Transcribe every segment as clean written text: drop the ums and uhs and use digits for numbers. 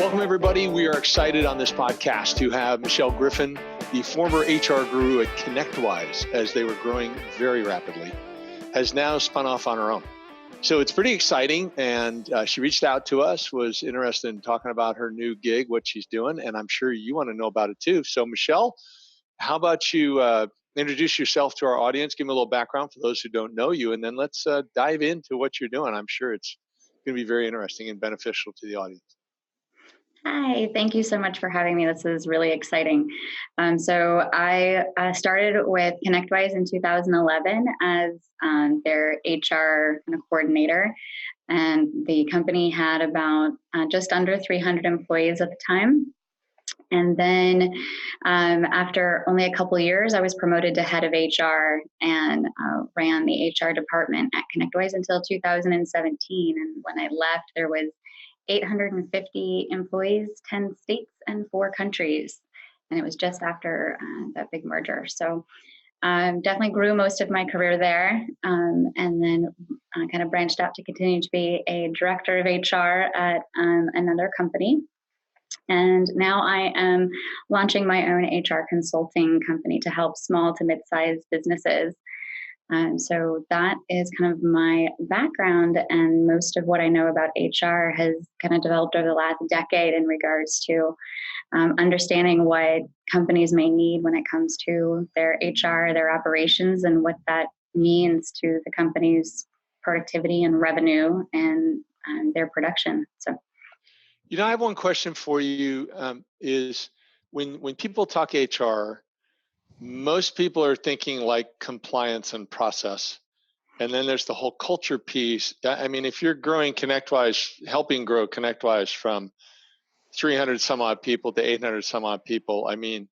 Welcome, everybody. We are excited on this podcast to have Michelle Griffin, the former HR guru at ConnectWise, as they were growing very rapidly, has now spun off on her own. So it's pretty exciting, and she reached out to us, was interested in talking about her new gig, what she's doing, and I'm sure you want to know about it too. So Michelle, how about you introduce yourself to our audience, give me a little background for those who don't know you, and then let's dive into what you're doing. I'm sure it's going to be very interesting and beneficial to the audience. Hi, thank you so much for having me. This is really exciting. So I started with ConnectWise in 2011 as their HR coordinator, and the company had about just under 300 employees at the time. And then after only a couple of years, I was promoted to head of HR and ran the HR department at ConnectWise until 2017. And when I left, there was 850 employees, 10 states, and 4 countries. And it was just after that big merger. So definitely grew most of my career there, and then kind of branched out to continue to be a director of HR at another company. And now I am launching my own HR consulting company to help small to mid-sized businesses. So that is kind of my background, and most of what I know about HR has kind of developed over the last decade in regards to understanding what companies may need when it comes to their HR, their operations, and what that means to the company's productivity and revenue and their production. So, you know, I have one question for you. Is when people talk HR, most people are thinking like compliance and process. And then there's the whole culture piece. I mean, if you're growing ConnectWise, helping grow ConnectWise from 300 some odd people to 800 some odd people, I mean,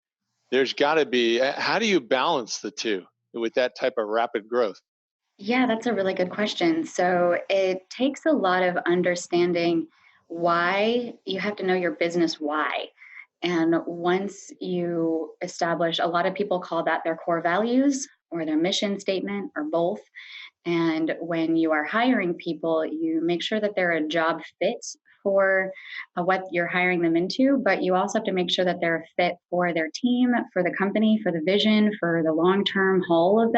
there's got to be, how do you balance the two with that type of rapid growth? Yeah, that's a really good question. So it takes a lot of understanding why. You have to know your business why. And once you establish, a lot of people call that their core values or their mission statement or both. And when you are hiring people, you make sure that they're a job fit for what you're hiring them into, but you also have to make sure that they're a fit for their team, for the company, for the vision, for the long-term whole of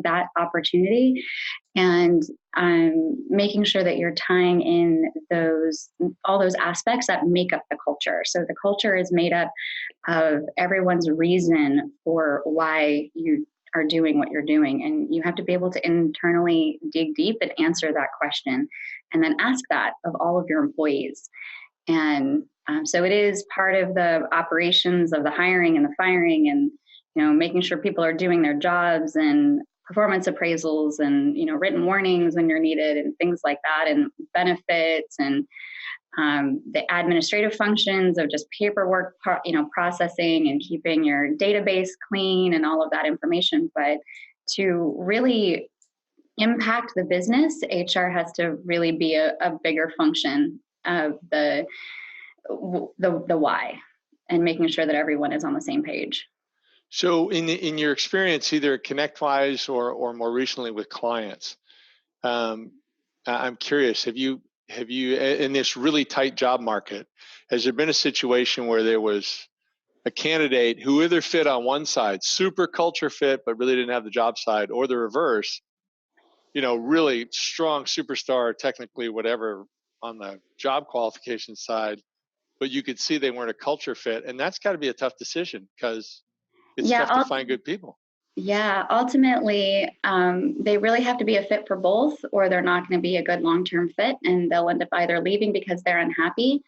that opportunity. And making sure that you're tying in all those aspects that make up the culture. So the culture is made up of everyone's reason for why you are doing what you're doing. And you have to be able to internally dig deep and answer that question, and then ask that of all of your employees. And so it is part of the operations of the hiring and the firing, and making sure people are doing their jobs, and performance appraisals, and written warnings when you're needed, and things like that, and benefits, and the administrative functions of just paperwork, processing and keeping your database clean and all of that information. But to really impact the business, HR has to really be a bigger function of the why, and making sure that everyone is on the same page. So in your experience, either at ConnectWise or more recently with clients, I'm curious, have you in this really tight job market, has there been a situation where there was a candidate who either fit on one side, super culture fit, but really didn't have the job side, or the reverse, really strong superstar, technically whatever on the job qualification side, but you could see they weren't a culture fit, and that's got to be a tough decision because it's tough to find good people. Yeah, ultimately, they really have to be a fit for both, or they're not going to be a good long-term fit, and they'll end up either leaving because they're unhappy,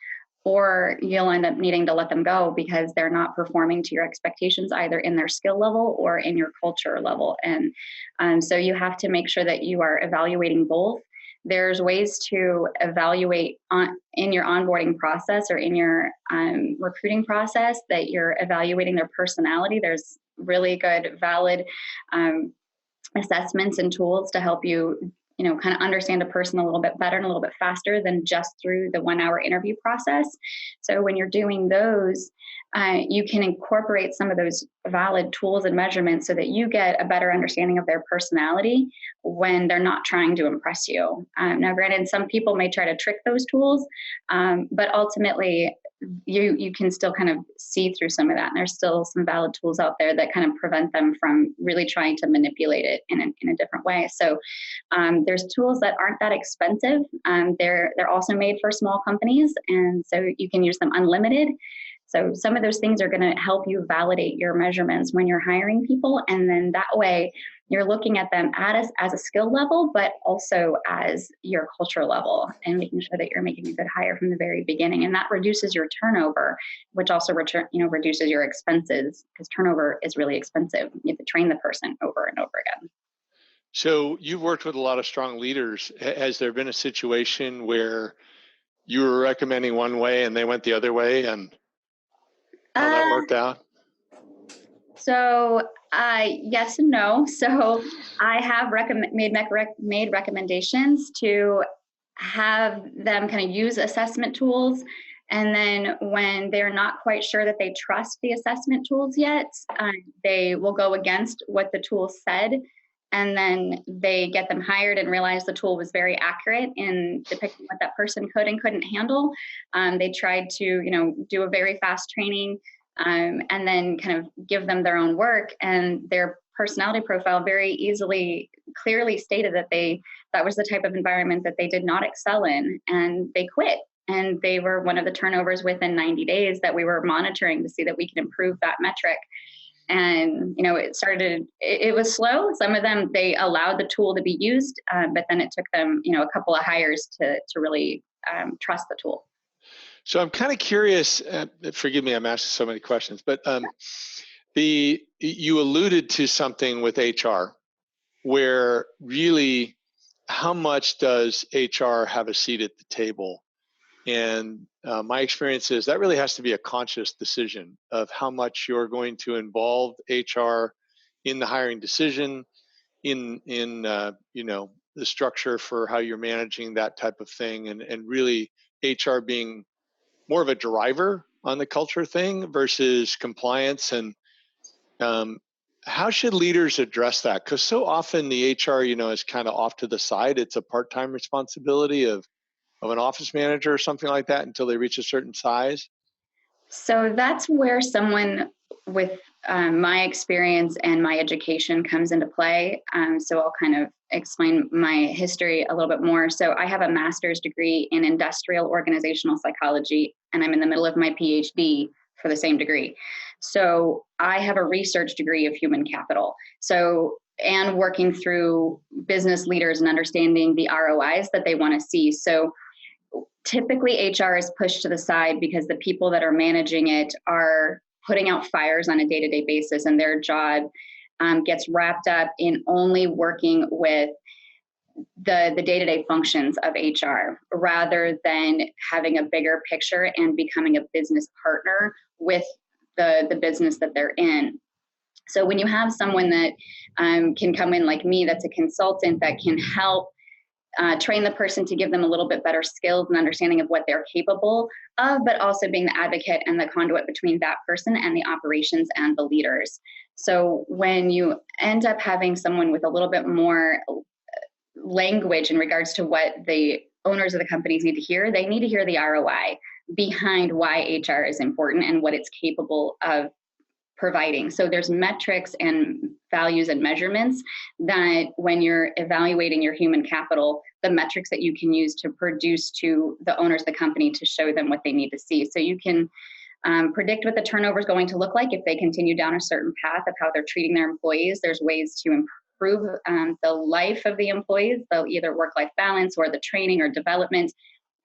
or you'll end up needing to let them go because they're not performing to your expectations, either in their skill level or in your culture level. And so you have to make sure that you are evaluating both. There's ways to evaluate in your onboarding process or in your recruiting process, that you're evaluating their personality. There's really good, valid assessments and tools to help you, kind of understand a person a little bit better and a little bit faster than just through the 1-hour interview process. So when you're doing those, you can incorporate some of those valid tools and measurements so that you get a better understanding of their personality when they're not trying to impress you. Now, granted, some people may try to trick those tools, but ultimately, you can still kind of see through some of that. And there's still some valid tools out there that kind of prevent them from really trying to manipulate it in a different way. So there's tools that aren't that expensive. They're also made for small companies, and so you can use them unlimited. So some of those things are going to help you validate your measurements when you're hiring people. And then that way you're looking at them as a skill level, but also as your culture level, and making sure that you're making a good hire from the very beginning. And that reduces your turnover, which also reduces your expenses, because turnover is really expensive. You have to train the person over and over again. So you've worked with a lot of strong leaders. Has there been a situation where you were recommending one way and they went the other way, and how that worked out? So yes and no. So I have made recommendations to have them kind of use assessment tools. And then when they're not quite sure that they trust the assessment tools yet, they will go against what the tool said. And then they get them hired and realize the tool was very accurate in depicting what that person could and couldn't handle. They tried to, do a very fast training, and then kind of give them their own work, and their personality profile very clearly stated that was the type of environment that they did not excel in, and they quit. And they were one of the turnovers within 90 days that we were monitoring to see that we could improve that metric. And, it was slow. Some of them, they allowed the tool to be used, but then it took them, a couple of hires to really trust the tool. So I'm kind of curious, forgive me, I'm asking so many questions, but you alluded to something with HR, where really, how much does HR have a seat at the table? And my experience is that really has to be a conscious decision of how much you're going to involve HR in the hiring decision, in the structure for how you're managing that type of thing, and really HR being more of a driver on the culture thing versus compliance. And how should leaders address that? Because so often the HR, is kind of off to the side. It's a part-time responsibility of an office manager or something like that until they reach a certain size. So that's where someone with my experience and my education comes into play. So I'll kind of explain my history a little bit more. So I have a master's degree in industrial organizational psychology, and I'm in the middle of my PhD for the same degree. So I have a research degree of human capital. And working through business leaders and understanding the ROIs that they want to see. So typically HR is pushed to the side because the people that are managing it are putting out fires on a day-to-day basis, and their job gets wrapped up in only working with the day-to-day functions of HR, rather than having a bigger picture and becoming a business partner with the business that they're in. So when you have someone that can come in like me, that's a consultant, that can help train the person to give them a little bit better skills and understanding of what they're capable of, but also being the advocate and the conduit between that person and the operations and the leaders. So when you end up having someone with a little bit more language in regards to what the owners of the companies need to hear, they need to hear the ROI behind why HR is important and what it's capable of providing. So there's metrics and values and measurements that when you're evaluating your human capital, the metrics that you can use to produce to the owners of the company to show them what they need to see. So you can predict what the turnover is going to look like if they continue down a certain path of how they're treating their employees. There's ways to improve the life of the employees, so either work-life balance or the training or development,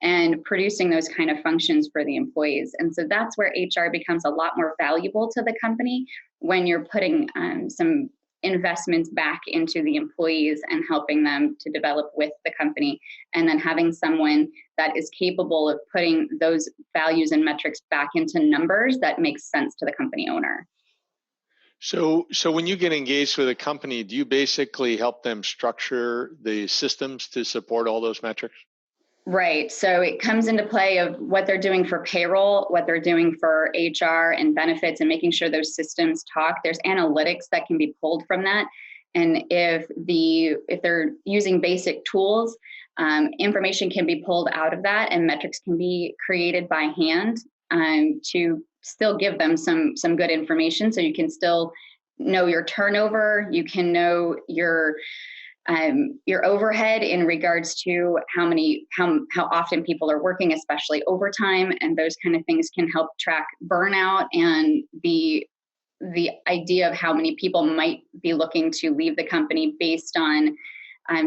and producing those kind of functions for the employees. And so that's where HR becomes a lot more valuable to the company, when you're putting some investments back into the employees and helping them to develop with the company, and then having someone that is capable of putting those values and metrics back into numbers that makes sense to the company owner. So when you get engaged with a company, do you basically help them structure the systems to support all those metrics? Right. So it comes into play of what they're doing for payroll, what they're doing for HR and benefits, and making sure those systems talk. There's analytics that can be pulled from that. And if they're using basic tools, information can be pulled out of that, and metrics can be created by hand to still give them some good information, so you can still know your turnover, you can know your overhead in regards to how often people are working, especially overtime, and those kind of things can help track burnout and the idea of how many people might be looking to leave the company based on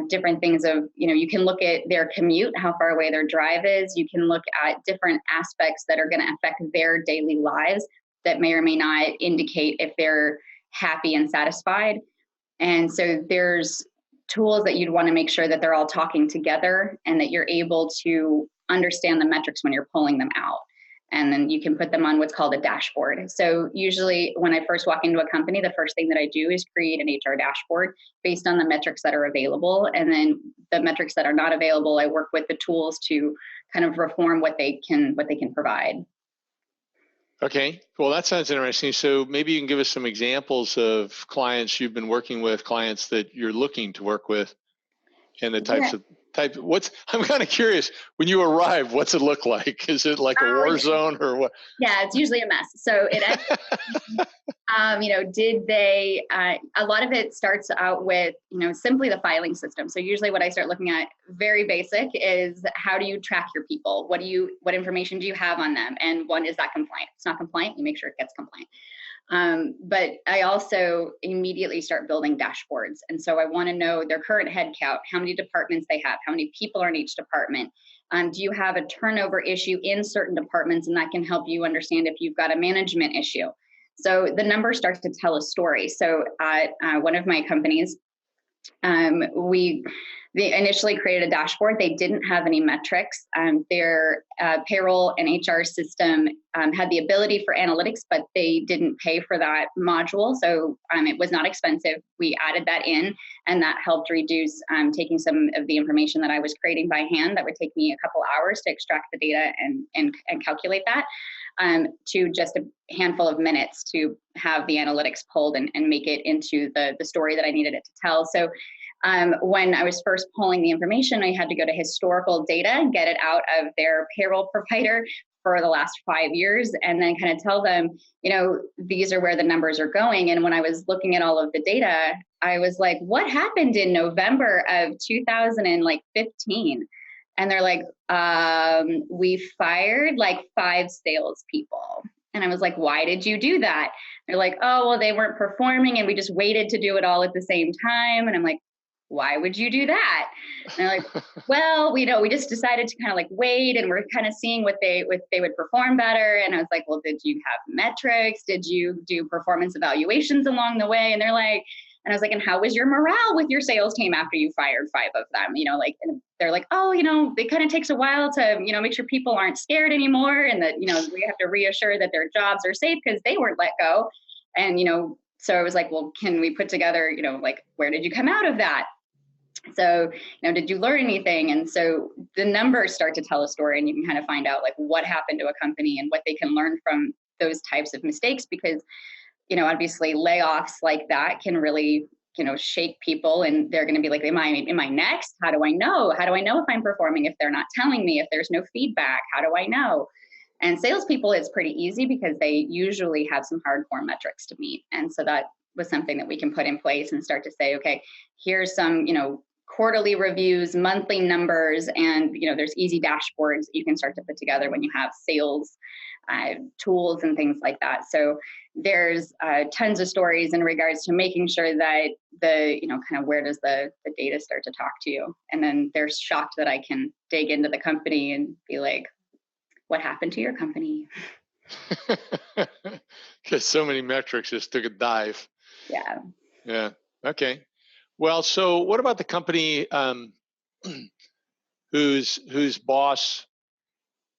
different things of, you can look at their commute, how far away their drive is. You can look at different aspects that are going to affect their daily lives that may or may not indicate if they're happy and satisfied. And so there's tools that you'd want to make sure that they're all talking together and that you're able to understand the metrics when you're pulling them out. And then you can put them on what's called a dashboard. So usually when I first walk into a company, the first thing that I do is create an HR dashboard based on the metrics that are available. And then the metrics that are not available, I work with the tools to kind of reform what they can provide. Okay, well, that sounds interesting. So maybe you can give us some examples of clients you've been working with, clients that you're looking to work with, and the types of I'm kind of curious, when you arrive, what's it look like? Is it like a war zone or what? Yeah, it's usually a mess. So it did they, a lot of it starts out with, simply the filing system. So usually what I start looking at, very basic, is how do you track your people? What information do you have on them? And one, is that compliant? If it's not compliant, you make sure it gets compliant. But I also immediately start building dashboards. And so I want to know their current head count, how many departments they have, how many people are in each department. Do you have a turnover issue in certain departments? And that can help you understand if you've got a management issue. So the number starts to tell a story. So at one of my companies, they initially created a dashboard. They didn't have any metrics. Their payroll and HR system had the ability for analytics, but they didn't pay for that module. So it was not expensive. We added that in, and that helped reduce taking some of the information that I was creating by hand that would take me a couple hours to extract the data and calculate that, to just a handful of minutes to have the analytics pulled and make it into the story that I needed it to tell. So when I was first pulling the information, I had to go to historical data, get it out of their payroll provider for the last 5 years, and then kind of tell them, these are where the numbers are going. And when I was looking at all of the data, I was like, what happened in November of 2015? And they're like, we fired like 5 salespeople. And I was like, why did you do that? They're like, oh, well, they weren't performing and we just waited to do it all at the same time. And I'm like, why would you do that? And they're like, well, we just decided to kind of like wait, and we're kind of seeing what they would perform better. And I was like, well, did you have metrics? Did you do performance evaluations along the way? And they're like, and I was like, and how was your morale with your sales team after you fired 5 of them? And they're like, oh, it kind of takes a while to, make sure people aren't scared anymore. And that, we have to reassure that their jobs are safe because they weren't let go. And, so I was like, well, can we put together, like, where did you come out of that? So, did you learn anything? And so the numbers start to tell a story, and you can kind of find out like what happened to a company and what they can learn from those types of mistakes, because, obviously layoffs like that can really, shake people, and they're going to be like, am I next? How do I know? How do I know if I'm performing if they're not telling me, if there's no feedback? How do I know? And salespeople, it's pretty easy because they usually have some hardcore metrics to meet. And so that was something that we can put in place and start to say, okay, here's some, quarterly reviews, monthly numbers, and, there's easy dashboards that you can start to put together when you have sales tools and things like that. So there's tons of stories in regards to making sure that kind of where does the data start to talk to you? And then they're shocked that I can dig into the company and be like, what happened to your company? Because so many metrics just took a dive. Yeah. Yeah. Okay. Well, so what about the company whose boss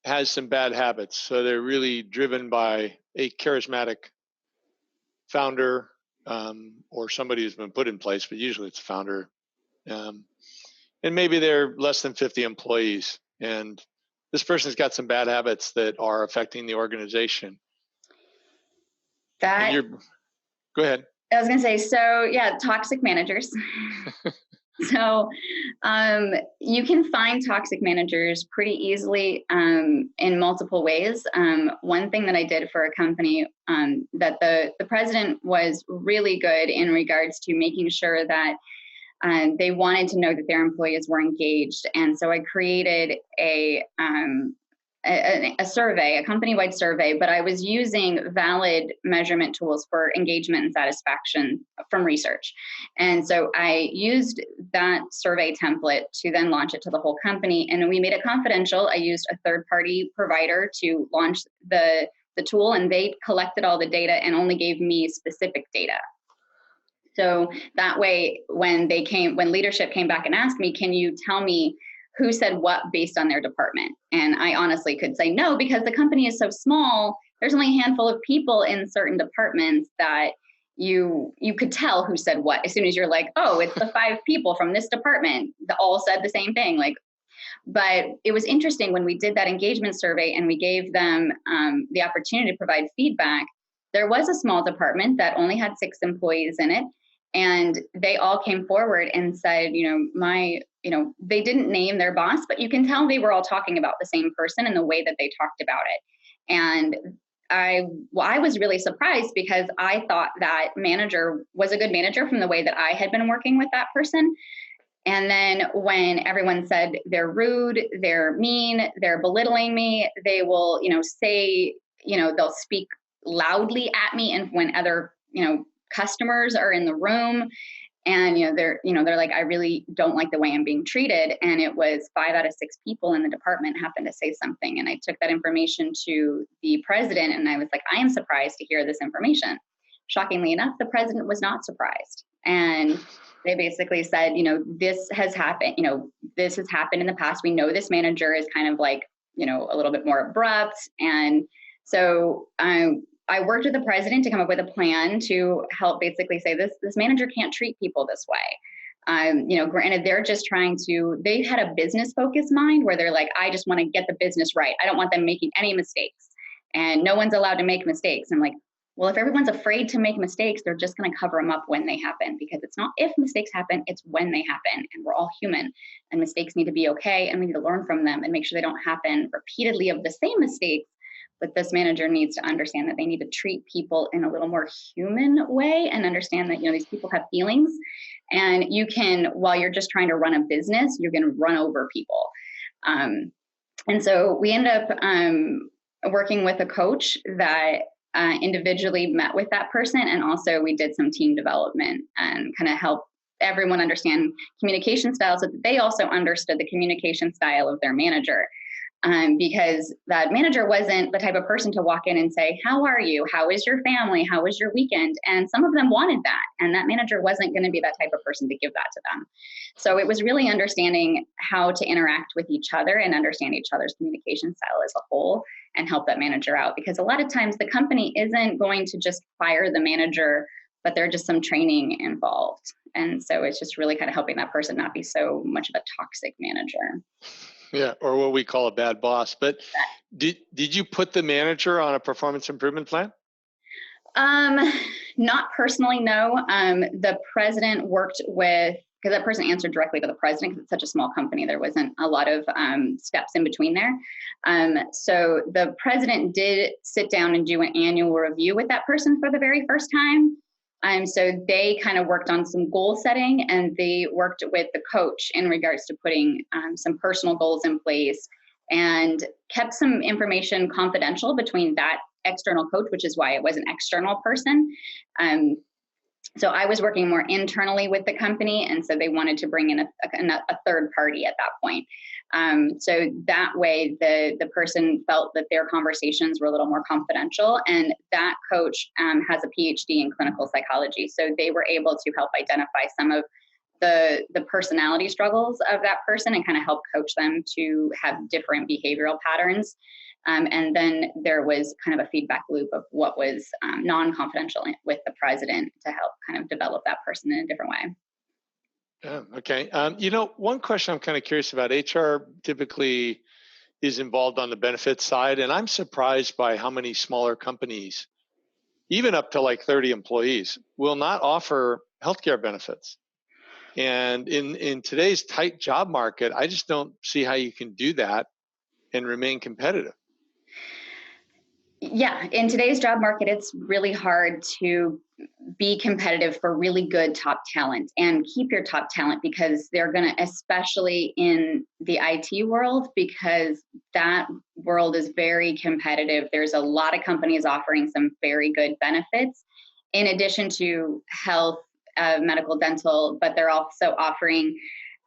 has some bad habits? So they're really driven by a charismatic founder, or somebody who's been put in place, but usually it's a founder. And maybe they're less than 50 employees, and this person's got some bad habits that are affecting the organization. Go ahead. I was going to say, so yeah, toxic managers. So you can find toxic managers pretty easily in multiple ways. One thing that I did for a company that the president was really good in regards to making sure that they wanted to know that their employees were engaged. And so I created a survey, a company-wide survey, but I was using valid measurement tools for engagement and satisfaction from research. And so I used that survey template to then launch it to the whole company. And we made it confidential. I used a third-party provider to launch the tool, and they collected all the data and only gave me specific data. So that way, when leadership came back and asked me, can you tell me who said what based on their department? And I honestly could say no, because the company is so small, there's only a handful of people in certain departments that you could tell who said what. As soon as you're like, oh, it's the 5 people from this department that all said the same thing. But it was interesting when we did that engagement survey and we gave them the opportunity to provide feedback. There was a small department that only had 6 employees in it. And they all came forward and said, they didn't name their boss, but you can tell they were all talking about the same person and the way that they talked about it. And I was really surprised, because I thought that manager was a good manager from the way that I had been working with that person. And then when everyone said they're rude, they're mean, they're belittling me, they will, say, they'll speak loudly at me, and when other, customers are in the room, and they're like, I really don't like the way I'm being treated. And it was 5 out of 6 people in the department happened to say something, and I took that information to the president, and I was like, I am surprised to hear this information. Shockingly enough, the president was not surprised, and they basically said, this has happened. This has happened in the past. We know this manager is kind of like, a little bit more abrupt, and so I worked with the president to come up with a plan to help basically say this manager can't treat people this way. Granted, they're just they had a business focused mind where they're like, I just want to get the business right. I don't want them making any mistakes, and no one's allowed to make mistakes. I'm like, well, if everyone's afraid to make mistakes, they're just going to cover them up when they happen, because it's not if mistakes happen, it's when they happen. And we're all human, and mistakes need to be okay, and we need to learn from them and make sure they don't happen repeatedly of the same mistakes. But this manager needs to understand that they need to treat people in a little more human way, and understand that, these people have feelings, and you can, while you're just trying to run a business, you're going to run over people. And so we ended up working with a coach that individually met with that person. And also we did some team development and kind of help everyone understand communication styles, so that they also understood the communication style of their manager. Because that manager wasn't the type of person to walk in and say, how are you? How is your family? How was your weekend? And some of them wanted that. And that manager wasn't going to be that type of person to give that to them. So it was really understanding how to interact with each other and understand each other's communication style as a whole, and help that manager out. Because a lot of times the company isn't going to just fire the manager, but there's just some training involved. And so it's just really kind of helping that person not be so much of a toxic manager. Yeah, or what we call a bad boss. But did you put the manager on a performance improvement plan? Not personally, no. The president worked with, because that person answered directly to the president, because it's such a small company, there wasn't a lot of steps in between there. So the president did sit down and do an annual review with that person for the very first time. So they kind of worked on some goal setting, and they worked with the coach in regards to putting some personal goals in place, and kept some information confidential between that external coach, which is why it was an external person. So I was working more internally with the company, and so they wanted to bring in a third party at that point. So that way the person felt that their conversations were a little more confidential, and that coach has a PhD in clinical psychology. So they were able to help identify some of the personality struggles of that person and kind of help coach them to have different behavioral patterns. And then there was kind of a feedback loop of what was non-confidential with the president to help kind of develop that person in a different way. Okay. One question I'm kind of curious about, HR typically is involved on the benefits side, and I'm surprised by how many smaller companies, even up to like 30 employees, will not offer healthcare benefits. And in today's tight job market, I just don't see how you can do that and remain competitive. Yeah, in today's job market, it's really hard to be competitive for really good top talent and keep your top talent, because they're going to, especially in the IT world, because that world is very competitive. There's a lot of companies offering some very good benefits in addition to health, medical, dental, but they're also offering,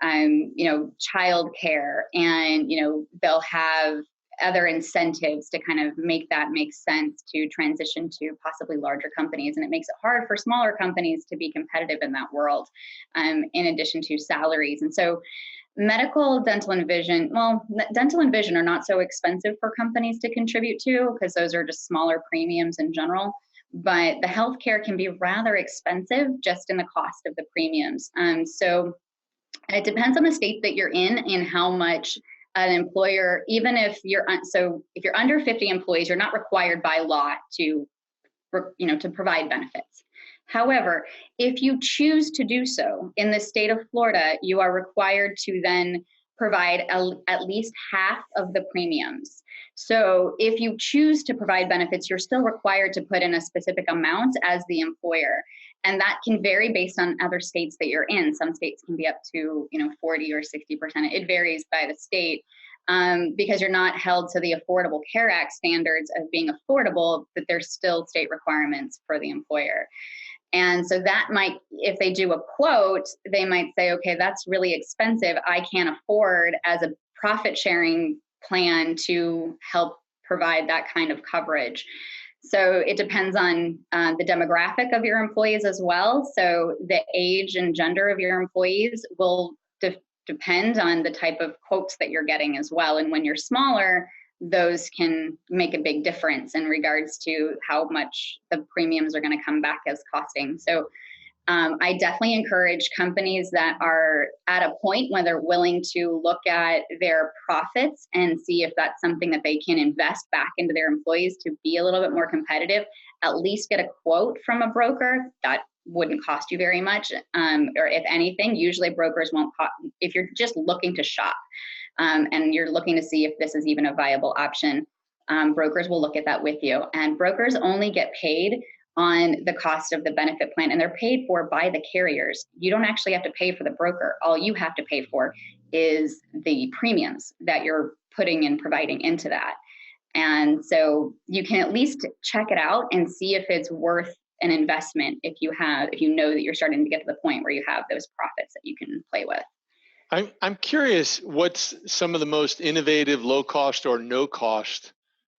childcare, and, they'll have other incentives to kind of make that make sense to transition to possibly larger companies. And it makes it hard for smaller companies to be competitive in that world, in addition to salaries. And so medical, dental, and vision, well, dental and vision are not so expensive for companies to contribute to, because those are just smaller premiums in general. But the healthcare can be rather expensive just in the cost of the premiums. So it depends on the state that you're in and how much an employer, even if you're, so if you're under 50 employees, you're not required by law to, to provide benefits. However, if you choose to do so in the state of Florida, you are required to then provide at least half of the premiums. So if you choose to provide benefits, you're still required to put in a specific amount as the employer. And that can vary based on other states that you're in. Some states can be up to 40 or 60%. It varies by the state, because you're not held to the Affordable Care Act standards of being affordable, but there's still state requirements for the employer. And so that might, if they do a quote, they might say, okay, that's really expensive. I can't afford as a profit sharing plan to help provide that kind of coverage. So it depends on the demographic of your employees as well. So the age and gender of your employees will depend on the type of quotes that you're getting as well. And when you're smaller, those can make a big difference in regards to how much the premiums are going to come back as costing. So I definitely encourage companies that are at a point when they're willing to look at their profits and see if that's something that they can invest back into their employees to be a little bit more competitive, at least get a quote from a broker. That wouldn't cost you very much. Or if anything, usually brokers won't cost, if you're just looking to shop, and you're looking to see if this is even a viable option, brokers will look at that with you. And brokers only get paid on the cost of the benefit plan, and they're paid for by the carriers. You don't actually have to pay for the broker. All you have to pay for is the premiums that you're putting and providing into that. And so you can at least check it out and see if it's worth an investment if you know that you're starting to get to the point where you have those profits that you can play with. I'm curious, what's some of the most innovative low cost or no cost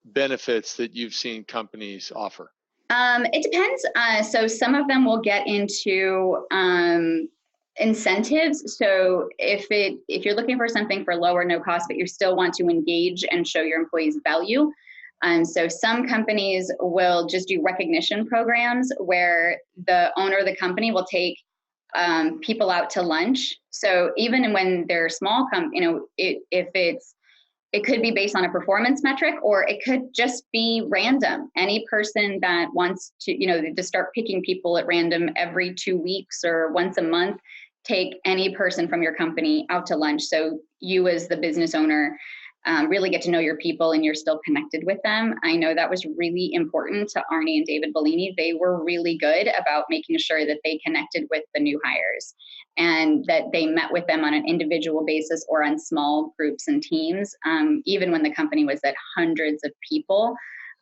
benefits that you've seen companies offer? It depends. So some of them will get into incentives. So if you're looking for something for low or no cost, but you still want to engage and show your employees value, so some companies will just do recognition programs where the owner of the company will take people out to lunch. So even when they're small, it could be based on a performance metric, or it could just be random. Any person that wants to start picking people at random every 2 weeks or once a month, take any person from your company out to lunch. So you as the business owner really get to know your people and you're still connected with them. I know that was really important to Arnie and David Bellini. They were really good about making sure that they connected with the new hires and that they met with them on an individual basis or on small groups and teams, even when the company was at hundreds of people.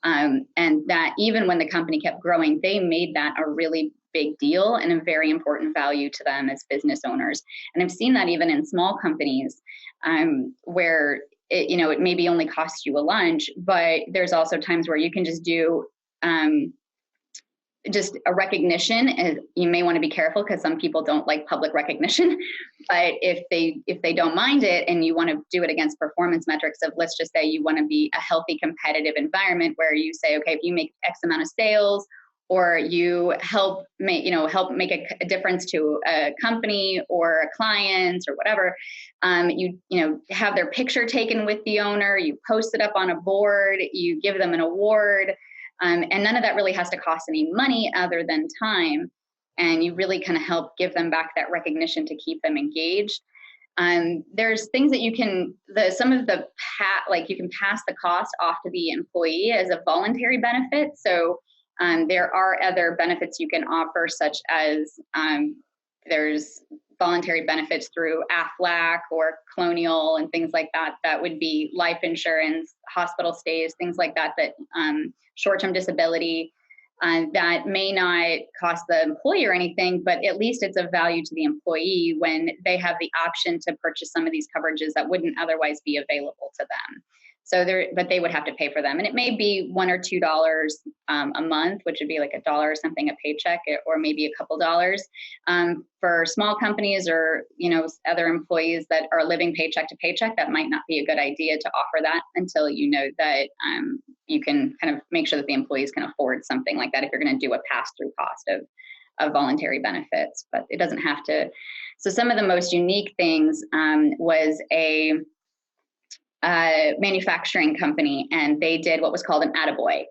And that even when the company kept growing, they made that a really big deal and a very important value to them as business owners. And I've seen that even in small companies where it maybe only costs you a lunch, but there's also times where you can just do just a recognition. And you may want to be careful because some people don't like public recognition, but if they don't mind it and you want to do it against performance metrics of, let's just say you want to be a healthy, competitive environment where you say, okay, if you make X amount of sales, or you help make a difference to a company or a client or whatever, you have their picture taken with the owner, you post it up on a board, you give them an award, and none of that really has to cost any money other than time. and you really kind of help give them back that recognition to keep them engaged. There's things that you can, some of the like you can pass the cost off to the employee as a voluntary benefit. So there are other benefits you can offer, such as there's voluntary benefits through AFLAC or Colonial and things like that. That would be life insurance, hospital stays, things like that, that short-term disability. That may not cost the employer anything, but at least it's of value to the employee when they have the option to purchase some of these coverages that wouldn't otherwise be available to them. So but they would have to pay for them. And it may be $1 or $2 a month, which would be like $1 or something a paycheck, or maybe a couple dollars. For small companies or, other employees that are living paycheck to paycheck, that might not be a good idea to offer that until you know that you can kind of make sure that the employees can afford something like that if you're going to do a pass-through cost of voluntary benefits. But it doesn't have to. So some of the most unique things was a manufacturing company, and they did what was called an attaboy.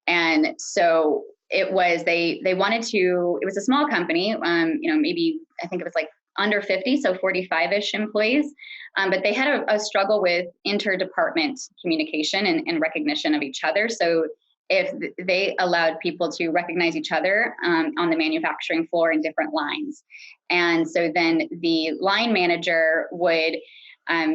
And so it was, they wanted to, it was a small company, maybe I think it was like under 50, so 45-ish employees. But they had a struggle with interdepartment communication and recognition of each other. So if they allowed people to recognize each other on the manufacturing floor in different lines. And so then the line manager would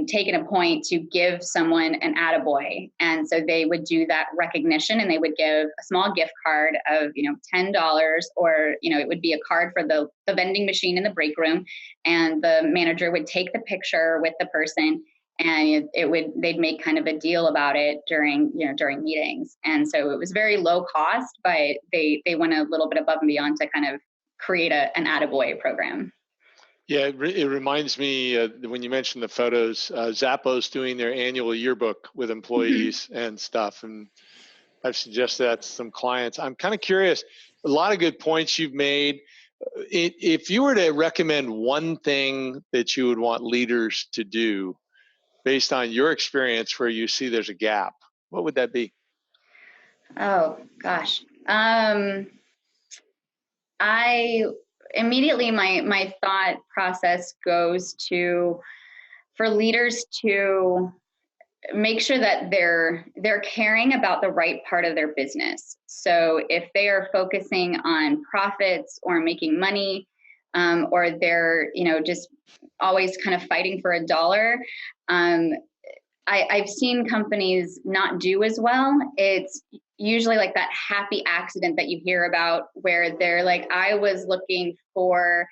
taken a point to give someone an attaboy. And so they would do that recognition, and they would give a small gift card of, $10, or, it would be a card for the vending machine in the break room. And the manager would take the picture with the person, and they'd make kind of a deal about it during meetings. And so it was very low cost, but they went a little bit above and beyond to kind of create an attaboy program. Yeah, it reminds me when you mentioned the photos, Zappos doing their annual yearbook with employees and stuff. And I've suggested that to some clients. I'm kind of curious, a lot of good points you've made. If you were to recommend one thing that you would want leaders to do based on your experience where you see there's a gap, what would that be? Oh, gosh. Immediately my thought process goes to, for leaders to make sure that they're caring about the right part of their business. So if they are focusing on profits or making money, or they're just always kind of fighting for a dollar, I've seen companies not do as well. It's usually like that happy accident that you hear about, where they're like, I was looking for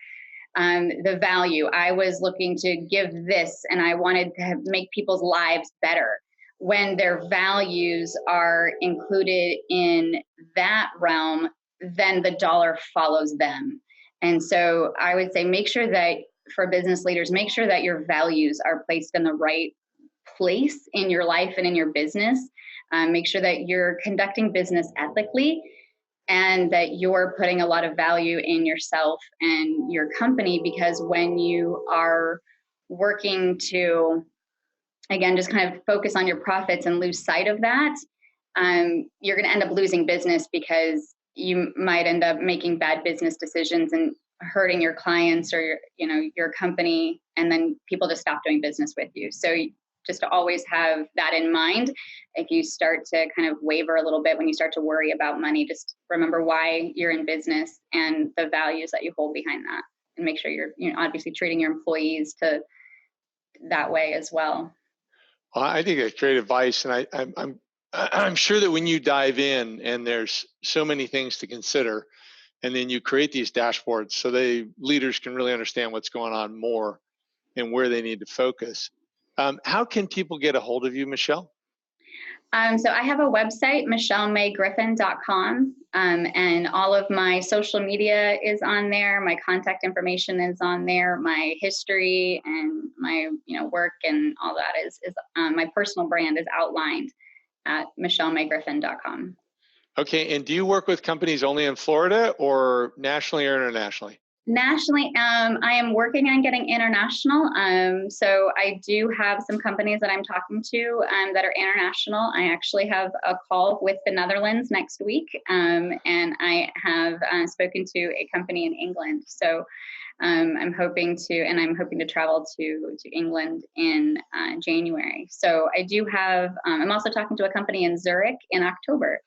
the value. I was looking to give this, and I wanted to make people's lives better. When their values are included in that realm, then the dollar follows them. And so I would say, make sure that for business leaders, make sure that your values are placed in the right place in your life and in your business. Make sure that you're conducting business ethically, and that you're putting a lot of value in yourself and your company, because when you are working to, again, just kind of focus on your profits and lose sight of that, you're going to end up losing business, because you might end up making bad business decisions and hurting your clients or your company, and then people just stop doing business with you. So just to always have that in mind. If you start to kind of waver a little bit, when you start to worry about money, just remember why you're in business and the values that you hold behind that, and make sure you're obviously treating your employees to that way as well. Well, I think that's great advice, and I'm sure that when you dive in and there's so many things to consider, and then you create these dashboards so leaders can really understand what's going on more and where they need to focus. How can people get a hold of you, Michelle? So I have a website, michellemay-griffin.com, and all of my social media is on there. My contact information is on there. My history and my work and all that is my personal brand is outlined at michellemay-griffin.com. Okay, and do you work with companies only in Florida or nationally or internationally? Nationally, I am working on getting international. So I do have some companies that I'm talking to that are international. I actually have a call with the Netherlands next week, and I have spoken to a company in England. So I'm hoping to travel to England in January. So I do have. I'm also talking to a company in Zurich in October.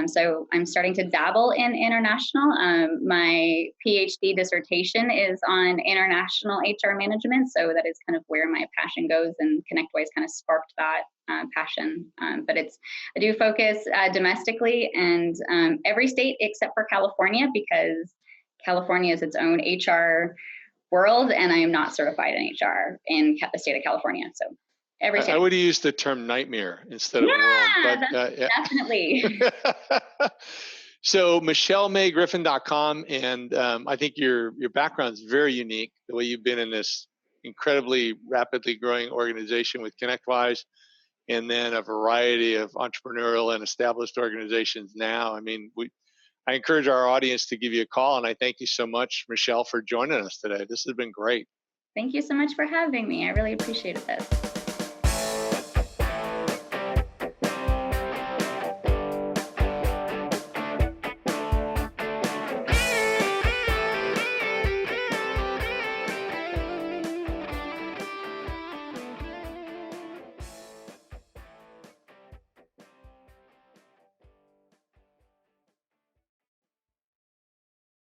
So I'm starting to dabble in international. My PhD dissertation is on international HR management, so that is kind of where my passion goes, and ConnectWise kind of sparked that passion. But I do focus domestically and every state except for California, because California is its own HR world, and I am not certified in HR in the state of California. So every state. I would use the term nightmare instead of world. But, yeah, definitely. So MichelleMayGriffin.com, and I think your background is very unique. The way you've been in this incredibly rapidly growing organization with ConnectWise, and then a variety of entrepreneurial and established organizations now. I mean, I encourage our audience to give you a call, and I thank you so much, Michelle, for joining us today. This has been great. Thank you so much for having me. I really appreciated this.